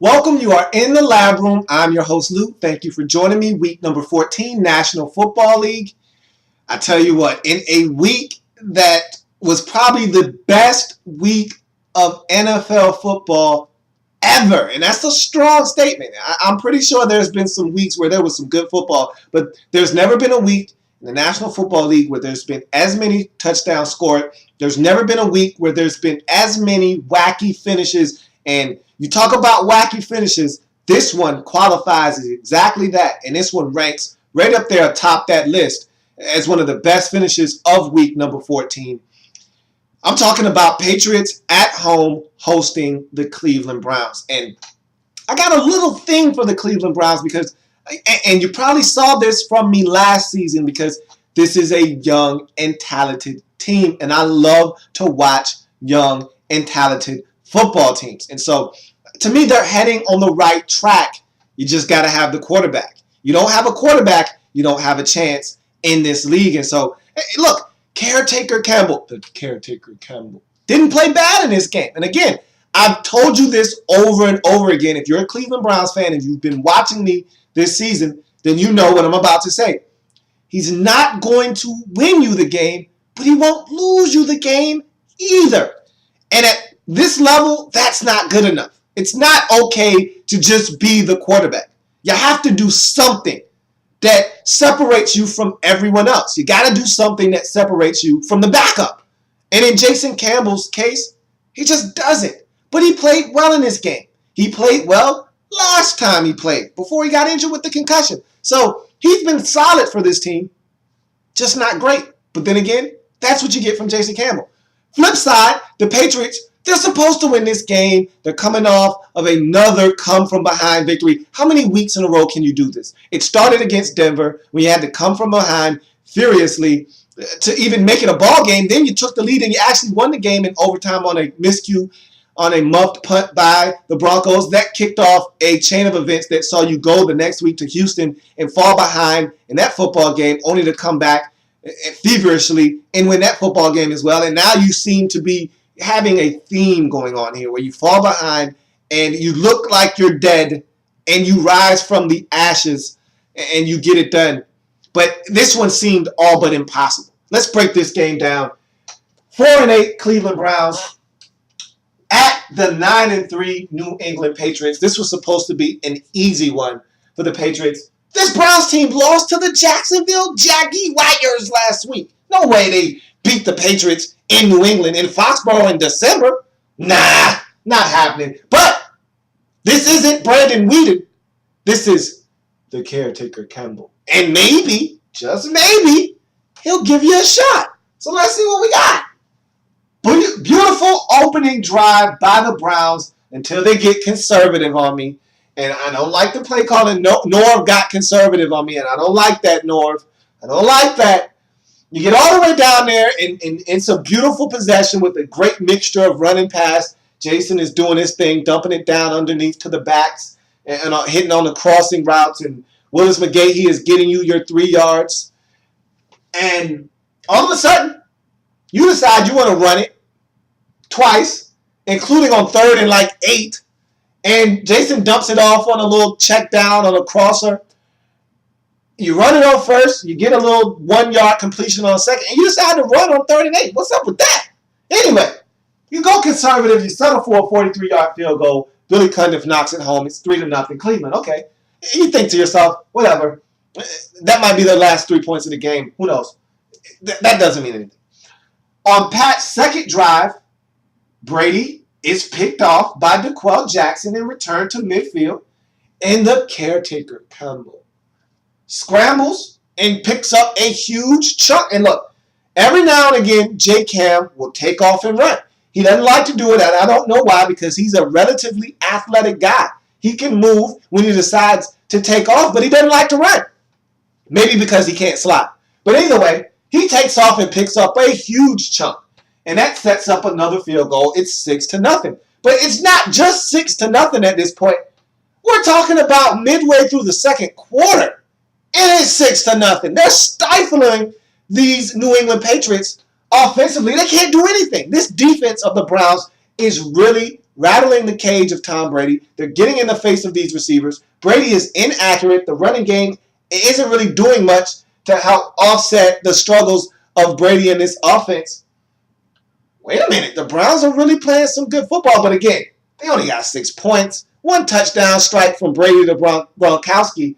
Welcome. You are in the lab room. I'm your host, Lou. Thank you for joining me. Week number 14, National Football League. I tell you what, in a week that was probably the best week of NFL football ever. And that's a strong statement. I'm pretty sure there's been some weeks where there was some good football, but there's never been a week in the National Football League where there's been as many touchdowns scored. There's never been a week where there's been as many wacky finishes. And you talk about wacky finishes, this one qualifies as exactly that. And this one ranks right up there atop that list as one of the best finishes of week number 14. I'm talking about Patriots at home hosting the Cleveland Browns. And I got a little thing for the Cleveland Browns because, and you probably saw this from me last season, because this is a young and talented team. And I love to watch young and talented football teams. And so, to me, they're heading on the right track. You just got to have the quarterback. You don't have a quarterback, you don't have a chance in this league. And so, look, the caretaker Campbell, didn't play bad in this game. And again, I've told you this over and over again. If you're a Cleveland Browns fan and you've been watching me this season, then you know what I'm about to say. He's not going to win you the game, but he won't lose you the game either. And at this level, that's not good enough. It's not okay to just be the quarterback. You have to do something that separates you from everyone else. You got to do something that separates you from the backup. And in Jason Campbell's case, he just doesn't. But he played well in this game. He played well last time he played, before he got injured with the concussion. So he's been solid for this team, just not great. But then again, that's what you get from Jason Campbell. Flip side, the Patriots, they're supposed to win this game. They're coming off of another come-from-behind victory. How many weeks in a row can you do this? It started against Denver when you had to come from behind furiously to even make it a ball game. Then you took the lead and you actually won the game in overtime on a miscue, on a muffed punt by the Broncos. That kicked off a chain of events that saw you go the next week to Houston and fall behind in that football game, only to come back feverishly and win that football game as well. And now you seem to be having a theme going on here where you fall behind and you look like you're dead and you rise from the ashes and you get it done. But this one seemed all but impossible. Let's break this game down. 4-8 Cleveland Browns at the 9-3 New England Patriots. This was supposed to be an easy one for the Patriots. This Browns team lost to the Jacksonville Jaguars last week. No way they beat the Patriots in New England, in Foxborough in December. Nah, not happening. But this isn't Brandon Weeden. This is the caretaker Campbell. And maybe, just maybe, he'll give you a shot. So let's see what we got. Beautiful opening drive by the Browns until they get conservative on me. And I don't like the play calling. Norv got conservative on me, and I don't like that, Norv. I don't like that. You get all the way down there in some beautiful possession with a great mixture of running pass. Jason is doing his thing, dumping it down underneath to the backs and hitting on the crossing routes. And Willis McGahee is getting you your 3 yards. And all of a sudden, you decide you want to run it twice, including on 3rd and 8. And Jason dumps it off on a little check down on a crosser. You run it on first, you get a little 1-yard completion on second, and you decide to run on 3rd and 8. What's up with that? Anyway, you go conservative, you settle for a 43-yard field goal. Billy Cundiff knocks it home. It's 3-0 Cleveland. Okay. You think to yourself, whatever. That might be the last 3 points of the game. Who knows? That doesn't mean anything. On Pat's second drive, Brady is picked off by DeQuell Jackson and returned to midfield, and the caretaker Campbell scrambles and picks up a huge chunk. And look, every now and again, J. Cam will take off and run. He doesn't like to do it, and I don't know why, because he's a relatively athletic guy. He can move when he decides to take off, but he doesn't like to run. Maybe because he can't slide. But either way, he takes off and picks up a huge chunk. And that sets up another field goal. It's 6-0. But it's not just 6-0 at this point. We're talking about midway through the second quarter. And it's 6-0. They're stifling these New England Patriots offensively. They can't do anything. This defense of the Browns is really, rattling the cage of Tom Brady. They're getting in the face of these receivers. Brady is inaccurate. The running game isn't really doing much to help offset the struggles of Brady in this offense. Wait a minute. The Browns are really playing some good football, but again, they only got 6 points. 1 touchdown strike from Brady to Gronkowski.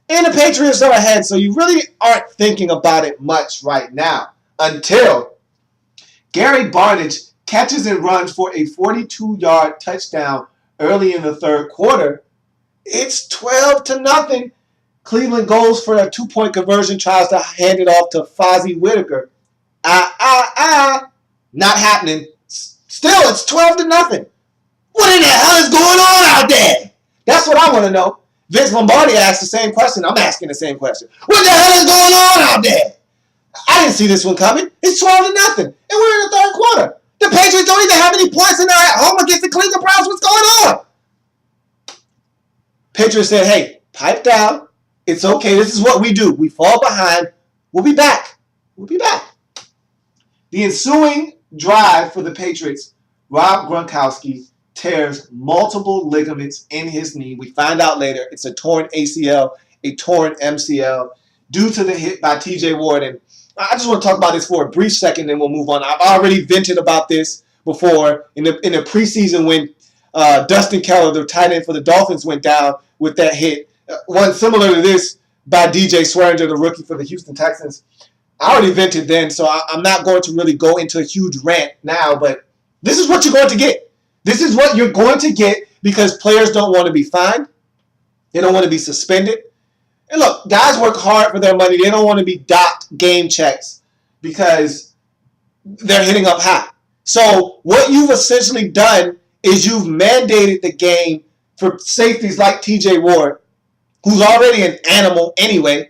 And the Patriots are ahead, so you really aren't thinking about it much right now until Gary Barnidge catches and runs for a 42-yard touchdown early in the third quarter. It's 12-0. Cleveland goes for a 2-point conversion, tries to hand it off to Fozzie Whitaker. Not happening. Still, it's 12-0. What in the hell is going on out there? That's what I want to know. Vince Lombardi asked the same question. I'm asking the same question. What the hell is going on out there? I didn't see this one coming. It's 12-0. And we're in the third quarter. The Patriots don't even have any points and they're at home against the Cleveland Browns. What's going on? Patriots said, hey, pipe down. It's okay. This is what we do. We fall behind. We'll be back. We'll be back. The ensuing drive for the Patriots, Rob Gronkowski tears multiple ligaments in his knee. We find out later it's a torn ACL, a torn MCL due to the hit by TJ Ward. And I just want to talk about this for a brief second, then we'll move on. I've already vented about this before in the preseason when Dustin Keller, the tight end for the Dolphins, went down with that hit. One similar to this by DJ Swearinger, the rookie for the Houston Texans. I already vented then, so I'm not going to really go into a huge rant now, but this is what you're going to get. This is what you're going to get because players don't want to be fined. They don't want to be suspended. And look, guys work hard for their money. They don't want to be docked game checks because they're hitting up high. So what you've essentially done is you've mandated the game for safeties like TJ Ward, who's already an animal anyway,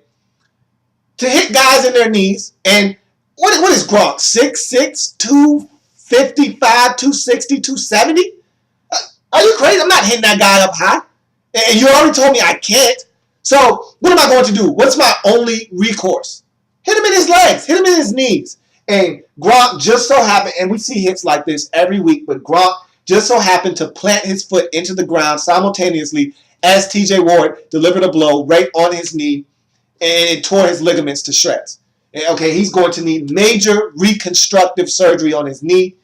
to hit guys in their knees. And what is Gronk? 6'6", 255, 260, 270? Are you crazy? I'm not hitting that guy up high. And you already told me I can't. So what am I going to do? What's my only recourse? Hit him in his legs. Hit him in his knees. And Gronk just so happened, and we see hits like this every week, but Gronk just so happened to plant his foot into the ground simultaneously as TJ Ward delivered a blow right on his knee, and it tore his ligaments to shreds. And, okay, he's going to need major reconstructive surgery on his knee.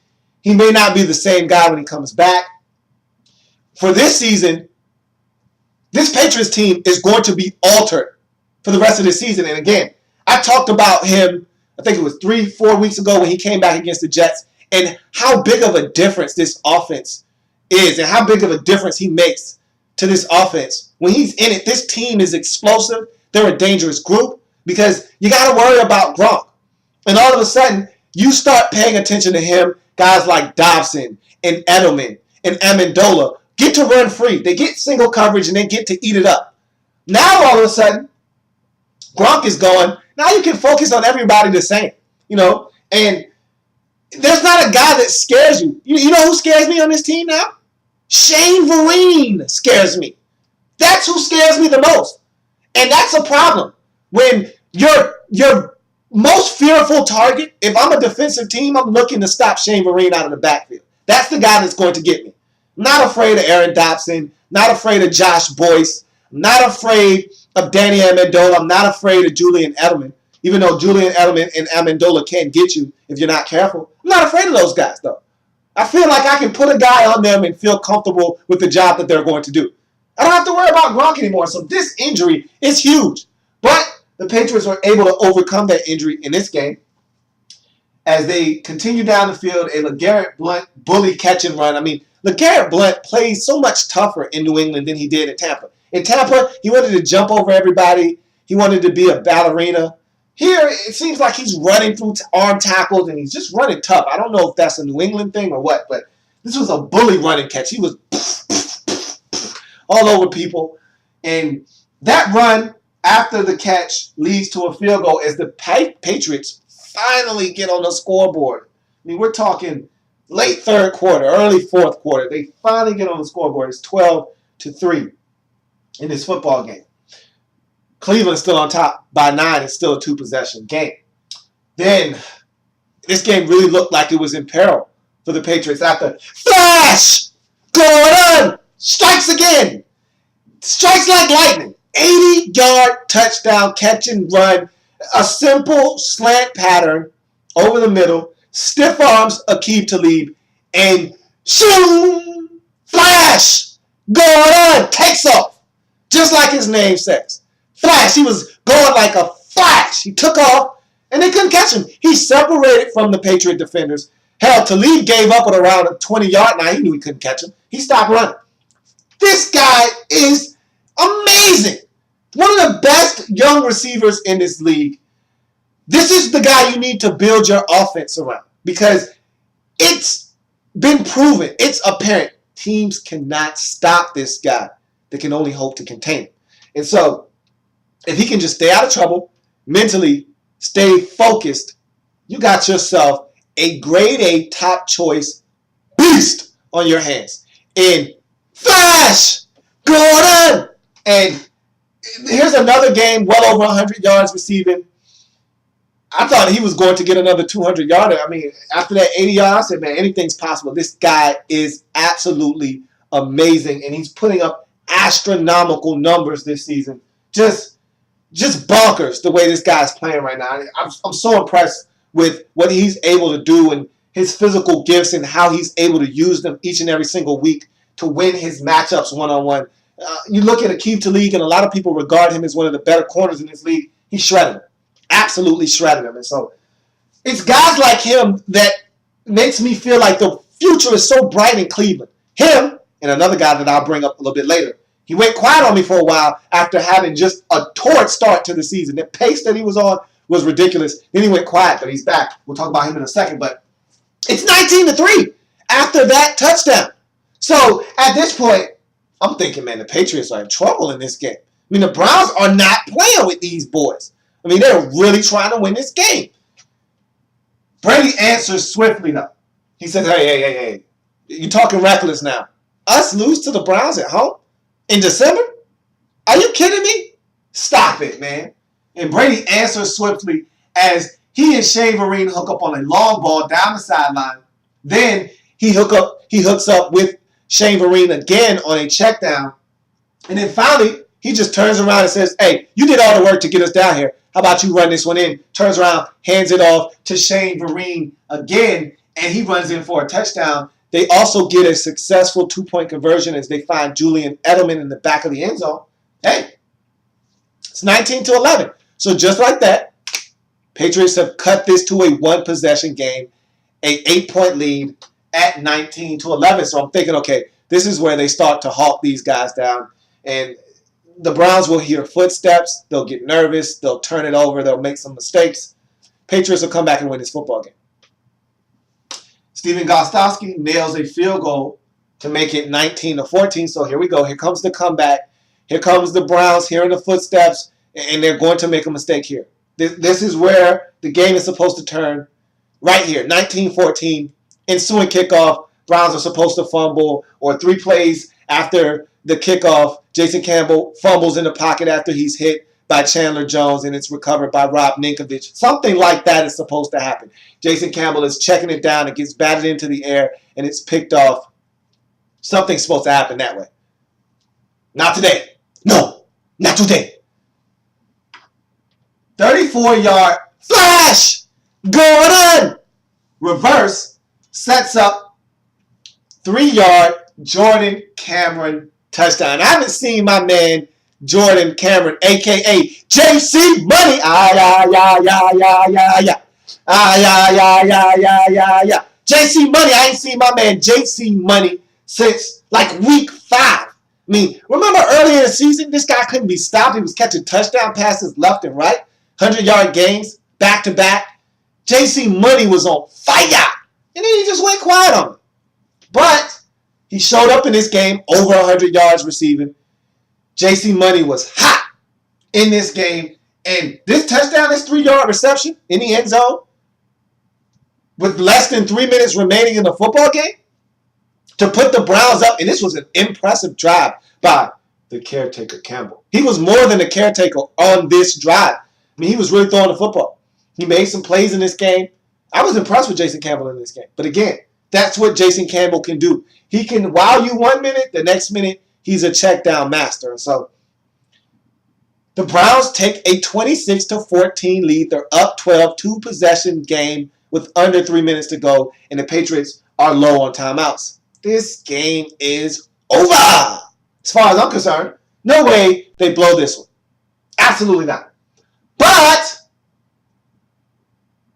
He may not be the same guy when he comes back. For this season, this Patriots team is going to be altered for the rest of the season. And again, I talked about him, I think it was 3-4 weeks ago when he came back against the Jets, and how big of a difference this offense is and how big of a difference he makes to this offense. When he's in it, this team is explosive. They're a dangerous group because you got to worry about Gronk. And all of a sudden, you start paying attention to him, guys like Dobson and Edelman and Amendola get to run free. They get single coverage and they get to eat it up. Now, all of a sudden, Gronk is gone. Now you can focus on everybody the same, and there's not a guy that scares you. You know who scares me on this team now? Shane Vereen scares me. That's who scares me the most. And that's a problem. When your most fearful target, if I'm a defensive team, I'm looking to stop Shane Vereen out of the backfield. That's the guy that's going to get me. I'm not afraid of Aaron Dobson. Not afraid of Josh Boyce. I'm not afraid of Danny Amendola. I'm not afraid of Julian Edelman. Even though Julian Edelman and Amendola can get you if you're not careful. I'm not afraid of those guys, though. I feel like I can put a guy on them and feel comfortable with the job that they're going to do. I don't have to worry about Gronk anymore. So this injury is huge. But the Patriots were able to overcome that injury in this game as they continue down the field. A LeGarrette Blount bully catch and run. I mean, LeGarrette Blount plays so much tougher in New England than he did in Tampa. In Tampa, he wanted to jump over everybody. He wanted to be a ballerina. Here, it seems like he's running through arm tackles, and he's just running tough. I don't know if that's a New England thing or what, but this was a bully running catch. He was all over people. And that run after the catch leads to a field goal as the Patriots finally get on the scoreboard. I mean, we're talking late third quarter, early fourth quarter. They finally get on the scoreboard. It's 12-3 in this football game. Cleveland's still on top by 9. It's still a 2-possession game. Then this game really looked like it was in peril for the Patriots after flash Gordon strikes again. Strikes like lightning. 80-yard touchdown, catch and run. A simple slant pattern over the middle. Stiff arms Aqib Talib. And shoom! Flash! Gordon takes off. Just like his name says. Flash. He was going like a flash. He took off and they couldn't catch him. He separated from the Patriot defenders. Hell, Talib gave up at around a 20-yard line. He knew he couldn't catch him. He stopped running. This guy is amazing. One of the best young receivers in this league. This is the guy you need to build your offense around because it's been proven. It's apparent. Teams cannot stop this guy. They can only hope to contain him. And so, if he can just stay out of trouble, mentally stay focused, you got yourself a grade A top choice beast on your hands. And Flash! Gordon! And here's another game, well over 100 yards receiving. I thought he was going to get another 200-yarder. I mean, after that 80-yard, I said, man, anything's possible. This guy is absolutely amazing, and he's putting up astronomical numbers this season. Just bonkers the way this guy's playing right now. I'm so impressed with what he's able to do and his physical gifts and how he's able to use them each and every single week to win his matchups one-on-one. You look at Aqib Talib, and a lot of people regard him as one of the better corners in this league. He shredded him. Absolutely shredded him. And so it's guys like him that makes me feel like the future is so bright in Cleveland. Him and another guy that I'll bring up a little bit later. He went quiet on me for a while after having just a torrid start to the season. The pace that he was on was ridiculous. Then he went quiet, but he's back. We'll talk about him in a second. But it's 19-3 after that touchdown. So at this point, I'm thinking, man, the Patriots are in trouble in this game. I mean, the Browns are not playing with these boys. I mean, they're really trying to win this game. Brady answers swiftly, though. He says, hey, you're talking reckless now. Us lose to the Browns at home in December? Are you kidding me? Stop it, man. And Brady answers swiftly as he and Shane Vereen hook up on a long ball down the sideline. Then he hooks up with Shane Vereen again on a check down. And then finally, he just turns around and says, hey, you did all the work to get us down here. How about you run this one in? Turns around, hands it off to Shane Vereen again, and he runs in for a touchdown. They also get a successful two-point conversion as they find Julian Edelman in the back of the end zone. Hey, it's 19-11. So just like that, Patriots have cut this to a one-possession game, a 8-point lead at 19-11. So I'm thinking, okay, this is where they start to hawk these guys down. And the Browns will hear footsteps. They'll get nervous. They'll turn it over. They'll make some mistakes. Patriots will come back and win this football game. Stephen Gronkowski nails a field goal to make it 19-14. So here we go. Here comes the comeback. Here comes the Browns hearing the footsteps, and they're going to make a mistake here. This is where the game is supposed to turn. Right here, 19-14. Ensuing kickoff. Browns are supposed to fumble, or 3 plays after the kickoff, Jason Campbell fumbles in the pocket after he's hit by Chandler Jones, and it's recovered by Rob Ninkovich. Something like that is supposed to happen. Jason Campbell is checking it down. It gets batted into the air, and it's picked off. Something's supposed to happen that way. Not today. No, not today. 34-yard flash! Gordon! Reverse sets up 3-yard Jordan Cameron touchdown. I haven't seen my man Jordan Cameron, a.k.a. JC Money. JC Money. I ain't seen my man JC Money since like week 5. I mean, remember earlier in the season, this guy couldn't be stopped. He was catching touchdown passes left and right, 100-yard games, back-to-back. JC Money was on fire. And then he just went quiet on him. But he showed up in this game, over 100 yards receiving. JC Money was hot in this game. And this touchdown, this 3-yard reception in the end zone, with less than 3 minutes remaining in the football game, to put the Browns up. And this was an impressive drive by the caretaker Campbell. He was more than a caretaker on this drive. I mean, he was really throwing the football. He made some plays in this game. I was impressed with Jason Campbell in this game. But again, that's what Jason Campbell can do. He can wow you 1 minute, the next minute he's a check down master. So the Browns take a 26-14 lead. They're up 12, 2-possession game with under 3 minutes to go, and the Patriots are low on timeouts. This game is over. As far as I'm concerned, no way they blow this one. Absolutely not. But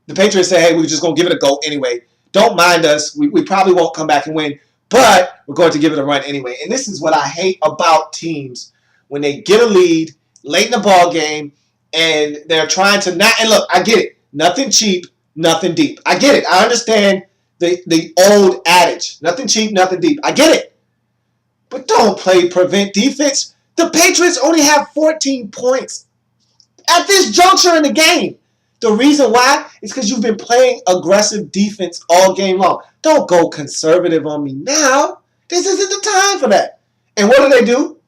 the Patriots say, hey, we're just going to give it a go anyway. Don't mind us. We probably won't come back and win, but we're going to give it a run anyway. And this is what I hate about teams when they get a lead late in the ball game and they're trying to not. And look, I get it. Nothing cheap, nothing deep. I get it. I understand the old adage. Nothing cheap, nothing deep. I get it. But don't play prevent defense. The Patriots only have 14 points at this juncture in the game. The reason why is because you've been playing aggressive defense all game long. Don't go conservative on me now. This isn't the time for that. And what do?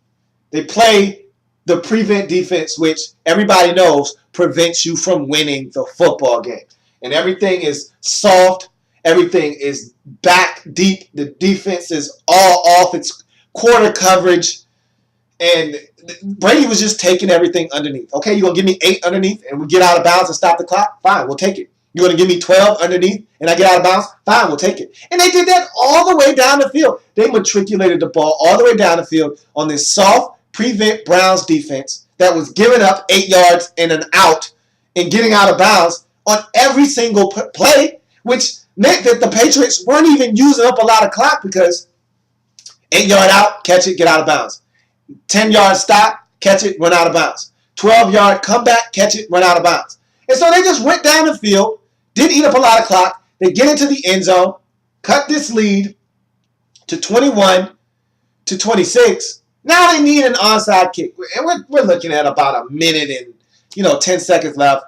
They play the prevent defense, which everybody knows prevents you from winning the football game. And everything is soft. Everything is back deep. The defense is all off its quarter coverage. And Brady was just taking everything underneath. Okay, you're going to give me 8 underneath and we get out of bounds and stop the clock? Fine, we'll take it. You're going to give me 12 underneath and I get out of bounds? Fine, we'll take it. And they did that all the way down the field. They matriculated the ball all the way down the field on this soft prevent Browns defense that was giving up 8 yards and an out and getting out of bounds on every single play, which meant that the Patriots weren't even using up a lot of clock because 8-yard out, catch it, get out of bounds. 10-yard stop, catch it, run out of bounds. 12-yard comeback, catch it, run out of bounds. And so they just went down the field, didn't eat up a lot of clock. They get into the end zone, cut this lead to 21-26. Now they need an onside kick. And we're looking at about a minute and 10 seconds left.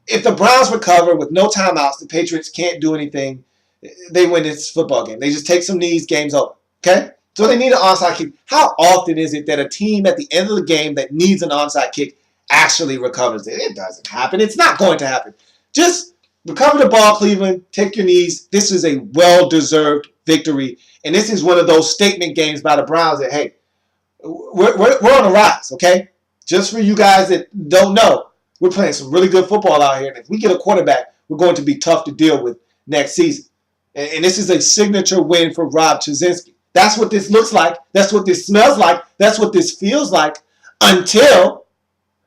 If the Browns recover with no timeouts, the Patriots can't do anything. They win this football game. They just take some knees, game's over. Okay? So they need an onside kick. How often is it that a team at the end of the game that needs an onside kick actually recovers it? It doesn't happen. It's not going to happen. Just recover the ball, Cleveland. Take your knees. This is a well-deserved victory. And this is one of those statement games by the Browns that, hey, we're on a rise, okay? Just for you guys that don't know, we're playing some really good football out here. And if we get a quarterback, we're going to be tough to deal with next season. And this is a signature win for Rob Chudzinski. That's what this looks like. That's what this smells like. That's what this feels like until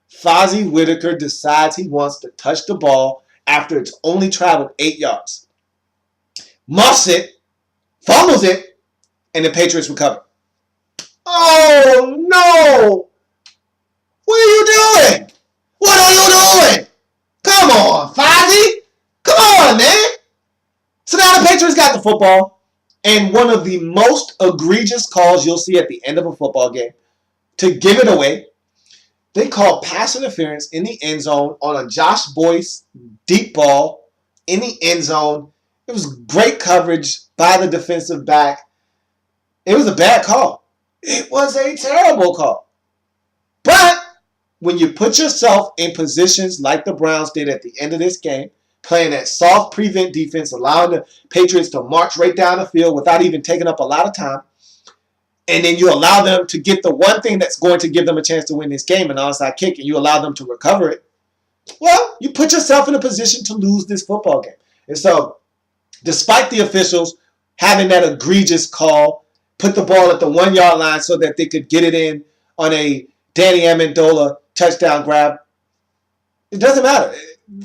Fozzie Whitaker decides he wants to touch the ball after it's only traveled 8 yards. Muffs it, fumbles it, and the Patriots recover. Oh, no! What are you doing? What are you doing? Come on, Fozzie! Come on, man! So now the Patriots got the football. And one of the most egregious calls you'll see at the end of a football game to give it away, they called pass interference in the end zone on a Josh Boyce deep ball in the end zone. It was great coverage by the defensive back. It was a bad call. It was a terrible call. But when you put yourself in positions like the Browns did at the end of this game, playing that soft prevent defense, allowing the Patriots to march right down the field without even taking up a lot of time. And then you allow them to get the one thing that's going to give them a chance to win this game, an onside kick, and you allow them to recover it. Well, you put yourself in a position to lose this football game. And so, despite the officials having that egregious call, put the ball at the 1-yard line so that they could get it in on a Danny Amendola touchdown grab, it doesn't matter.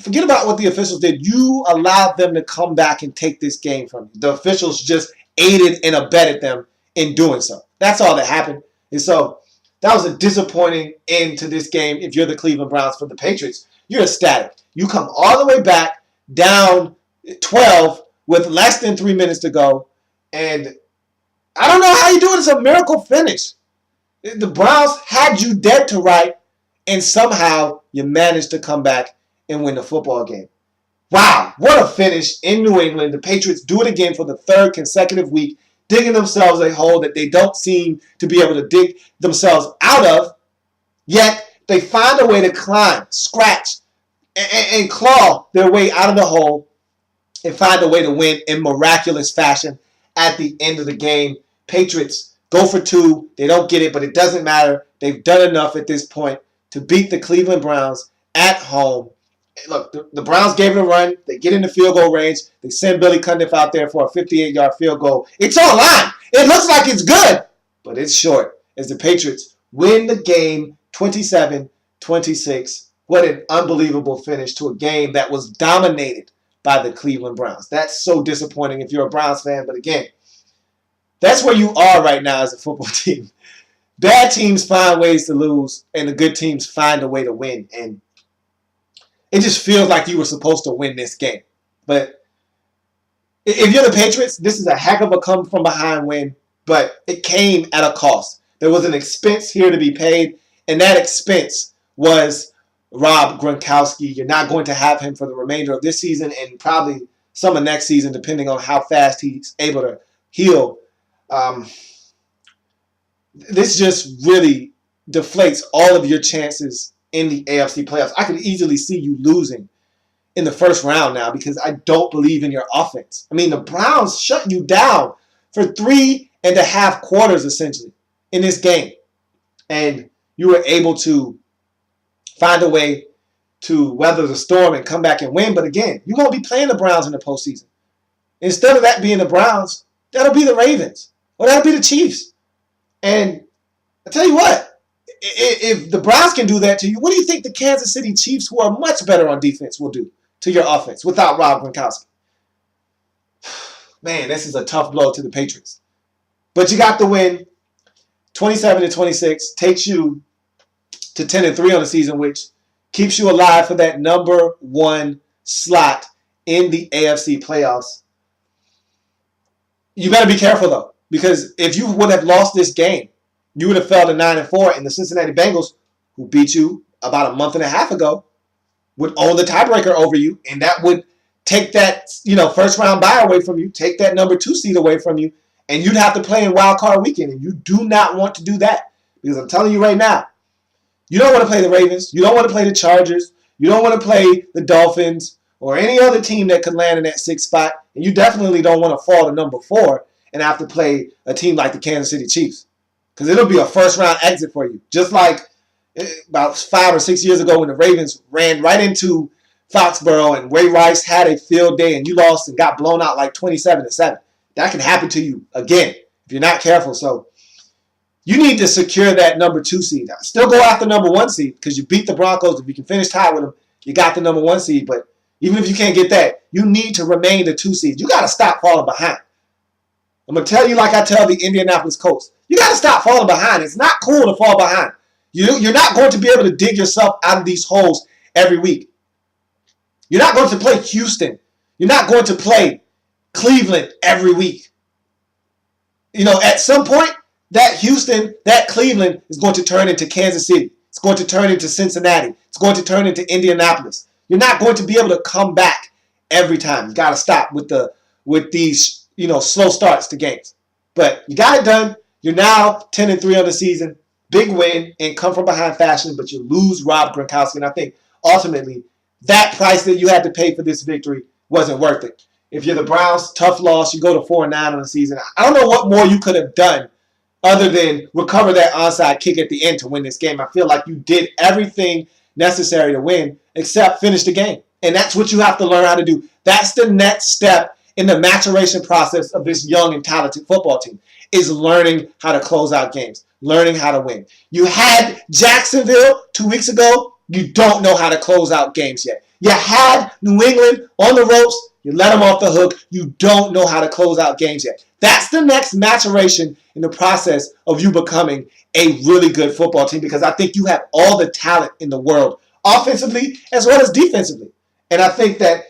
Forget about what the officials did. You allowed them to come back and take this game from you. The officials just aided and abetted them in doing so. That's all that happened. And so that was a disappointing end to this game if you're the Cleveland Browns. For the Patriots, you're ecstatic. You come all the way back down 12 with less than 3 minutes to go. And I don't know how you do it. It's a miracle finish. The Browns had you dead to right, and somehow you managed to come back and win the football game. Wow, what a finish in New England. The Patriots do it again for the 3rd consecutive week, digging themselves a hole that they don't seem to be able to dig themselves out of, yet they find a way to climb, scratch, and claw their way out of the hole and find a way to win in miraculous fashion at the end of the game. Patriots go for two. They don't get it, but it doesn't matter. They've done enough at this point to beat the Cleveland Browns at home. Look, the Browns gave it a run. They get into field goal range. They send Billy Cundiff out there for a 58-yard field goal. It's online. It looks like it's good, but it's short as the Patriots win the game 27-26. What an unbelievable finish to a game that was dominated by the Cleveland Browns. That's so disappointing if you're a Browns fan, but again, that's where you are right now as a football team. Bad teams find ways to lose, and the good teams find a way to win. And it just feels like you were supposed to win this game. But if you're the Patriots, this is a heck of a come-from-behind win, but it came at a cost. There was an expense here to be paid, and that expense was Rob Gronkowski. You're not going to have him for the remainder of this season and probably some of next season, depending on how fast he's able to heal. This just really deflates all of your chances in the AFC playoffs. I could easily see you losing in the first round now because I don't believe in your offense. I mean, the Browns shut you down for 3.5 quarters, essentially, in this game. And you were able to find a way to weather the storm and come back and win. But again, you won't be playing the Browns in the postseason. Instead of that being the Browns, that'll be the Ravens. Or that'll be the Chiefs. And I tell you what, if the Browns can do that to you, what do you think the Kansas City Chiefs, who are much better on defense, will do to your offense without Rob Gronkowski? Man, this is a tough blow to the Patriots. But you got the win. 27-26 takes you to 10-3 on the season, which keeps you alive for that number one slot in the AFC playoffs. You better be careful, though. Because if you would have lost this game, you would have fell to 9-4, and the Cincinnati Bengals, who beat you about a month and a half ago, would own the tiebreaker over you, and that would take that first round bye away from you, take that number 2 seed away from you, and you'd have to play in wild card weekend, and you do not want to do that. Because I'm telling you right now, you don't want to play the Ravens, you don't want to play the Chargers, you don't want to play the Dolphins or any other team that could land in that 6th spot, and you definitely don't want to fall to number 4 and have to play a team like the Kansas City Chiefs. Because it'll be a first-round exit for you. Just like about 5 or 6 years ago when the Ravens ran right into Foxborough and Ray Rice had a field day and you lost and got blown out like 27-7. That can happen to you again if you're not careful. So you need to secure that number 2 seed. Still go after number 1 seed because you beat the Broncos. If you can finish tied with them, you got the number 1 seed. But even if you can't get that, you need to remain the 2 seed. You got to stop falling behind. I'm going to tell you like I tell the Indianapolis Colts. You got to stop falling behind. It's not cool to fall behind. You're not going to be able to dig yourself out of these holes every week. You're not going to play Houston. You're not going to play Cleveland every week. At some point, that Houston, that Cleveland is going to turn into Kansas City. It's going to turn into Cincinnati. It's going to turn into Indianapolis. You're not going to be able to come back every time. You got to stop with these slow starts to games. But you got it done. You're now 10-3 on the season. Big win in come-from-behind fashion, but you lose Rob Gronkowski. And I think ultimately that price that you had to pay for this victory wasn't worth it. If you're the Browns, tough loss. You go to 4-9 on the season. I don't know what more you could have done other than recover that onside kick at the end to win this game. I feel like you did everything necessary to win except finish the game. And that's what you have to learn how to do. That's the next step in the maturation process of this young and talented football team, is learning how to close out games, learning how to win. You had Jacksonville 2 weeks ago. You don't know how to close out games yet. You had New England on the ropes. You let them off the hook. You don't know how to close out games yet. That's the next maturation in the process of you becoming a really good football team, because I think you have all the talent in the world, offensively as well as defensively. And I think that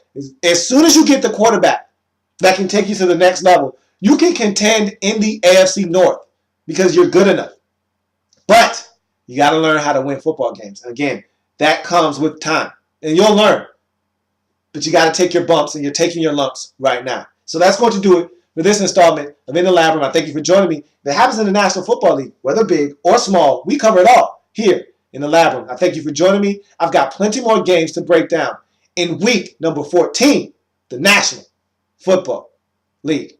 as soon as you get the quarterback that can take you to the next level, you can contend in the AFC North because you're good enough. But you got to learn how to win football games. And again, that comes with time. And you'll learn. But you got to take your bumps, and you're taking your lumps right now. So that's going to do it for this installment of In the Lab Room. I thank you for joining me. If it happens in the National Football League, whether big or small, we cover it all here in the Lab Room. I thank you for joining me. I've got plenty more games to break down in week number 14, the National Football League.